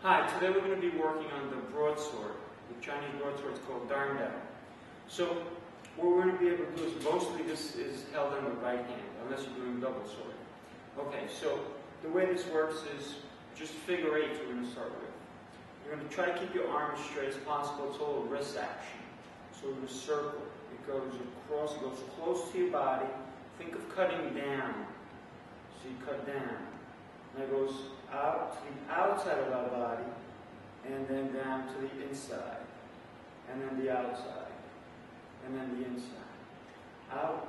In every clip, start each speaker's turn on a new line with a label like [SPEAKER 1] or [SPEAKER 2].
[SPEAKER 1] Hi, today we're going to be working on the broadsword. The Chinese broadsword is called darndao. So what we're going to be able to do is mostly this is held in the right hand, unless you're doing double sword. Okay, so the way this works is just figure eight we're going to start with. You're going to try to keep your arm as straight as possible. It's all a wrist action. So we're going to circle. It goes across, it goes close to your body. Think of cutting down. So you cut down. And it goes out to the outside of our body, and then down to the inside, and then the outside, and then the inside. Out,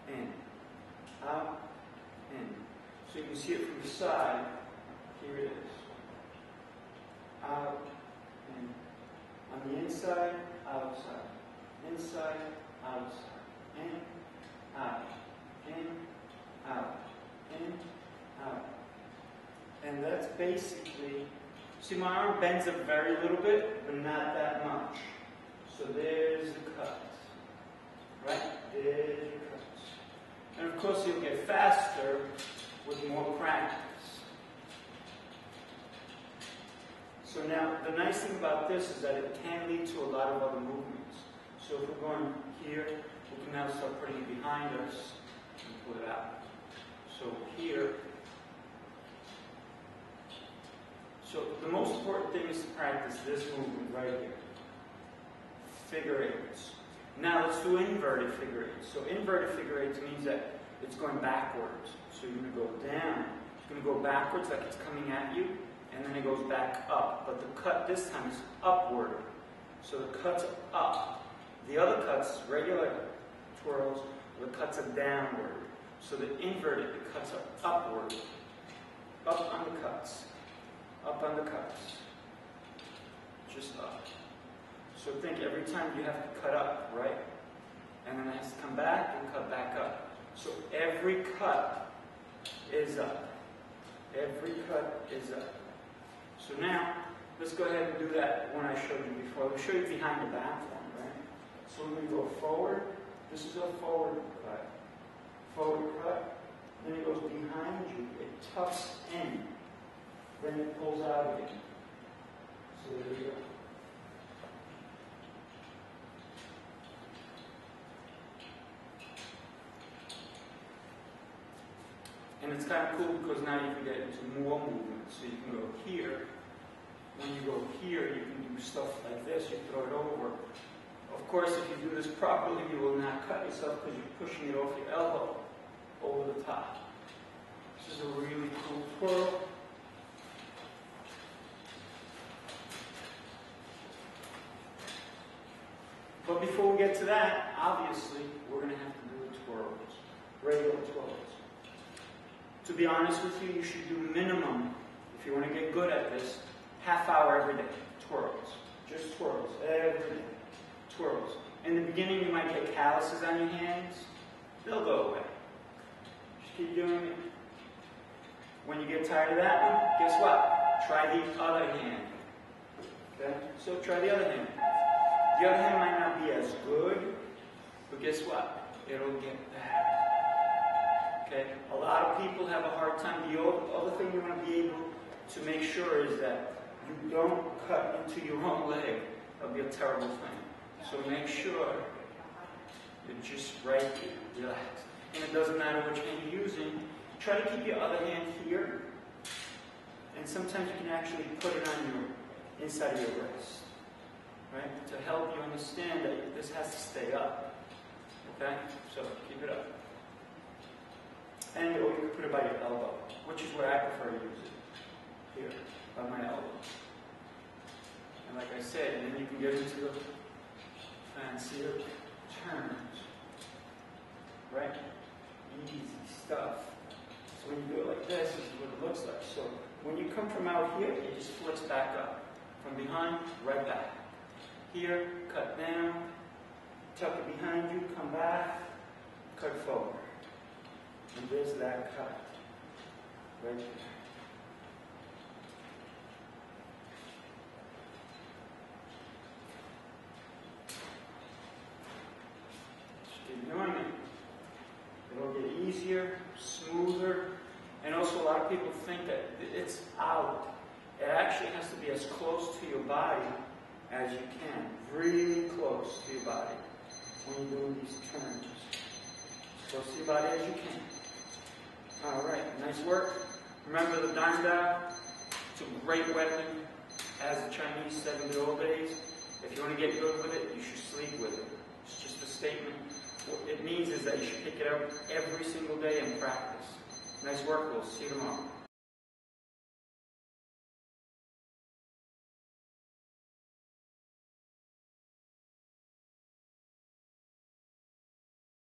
[SPEAKER 1] in, out, in. So you can see it from the side. Here it is. Out, in. On the inside, outside. Inside, outside. In, out. In, out. In, out. And that's basically, see my arm bends up very little bit, but not that much. So there's the cut. Right? There's your cuts. And of course you'll get faster with more practice. So now, the nice thing about this is that it can lead to a lot of other movements. So if we're going here, we can now start putting it behind us and pull it out. So here, so the most important thing is to practice this movement right here. Figure eights. Now let's do inverted figure eights. So inverted figure eights means that it's going backwards. So you're going to go down. It's going to go backwards like it's coming at you, and then it goes back up. But the cut this time is upward. So the cut's up. The other cuts, regular twirls, the cuts are downward. So the inverted, the cuts are upward. Up on the cuts. Up on the cuts. Just up. So think every time you have to cut up, right? And then it has to come back and cut back up. So every cut is up. Every cut is up. So now, let's go ahead and do that one I showed you before. I'll show you behind the back one, right? So we're going to go forward. This is a forward cut. Forward cut. Then it goes behind you. It tucks in. Then it pulls out again. So there you go. And it's kind of cool because now you can get into more movement. So you can go here. When you go here, you can do stuff like this. You throw it over. Of course, if you do this properly, you will not cut yourself because you're pushing it off your elbow over the top. This is a really cool twirl. But before we get to that, obviously, we're going to have to do the twirls, regular twirls. To be honest with you, you should do minimum, if you want to get good at this, half hour every day, twirls. Just twirls, every day, twirls. In the beginning, you might get calluses on your hands. They'll go away. Just keep doing it. When you get tired of that one, guess what? Try the other hand. Okay? So try the other hand. The other hand might not be as good, but guess what? It'll get better. Okay? A lot of people have a hard time. The other thing you want to be able to make sure is that you don't cut into your own leg. That'll be a terrible thing. So make sure you're just right here, relax. And it doesn't matter which hand you're using. Try to keep your other hand here. And sometimes you can actually put it on your inside of your wrist. Right? To help you understand that this has to stay up. Okay? So keep it up. And or you can put it by your elbow, which is where I prefer to use it. Here, by my elbow. And like I said, then you can get into the fancier turns. Right? Easy stuff. So when you do it like this is what it looks like. So when you come from out here, it just flips back up. From behind, right back. Here, cut down, tuck it behind you, come back, cut forward. And there's that cut. Right there. Just keep doing it. It'll get easier, smoother, and also a lot of people think that it's out It actually has to be as close to your body as you can. Really close to your body when you're doing these turns. As close to your body as you can. Alright, nice work. Remember the dime dial? It's a great weapon. As the Chinese said in the old days, if you want to get good with it, you should sleep with it. It's just a statement. What it means is that you should pick it up every single day and practice. Nice work. We'll see you tomorrow.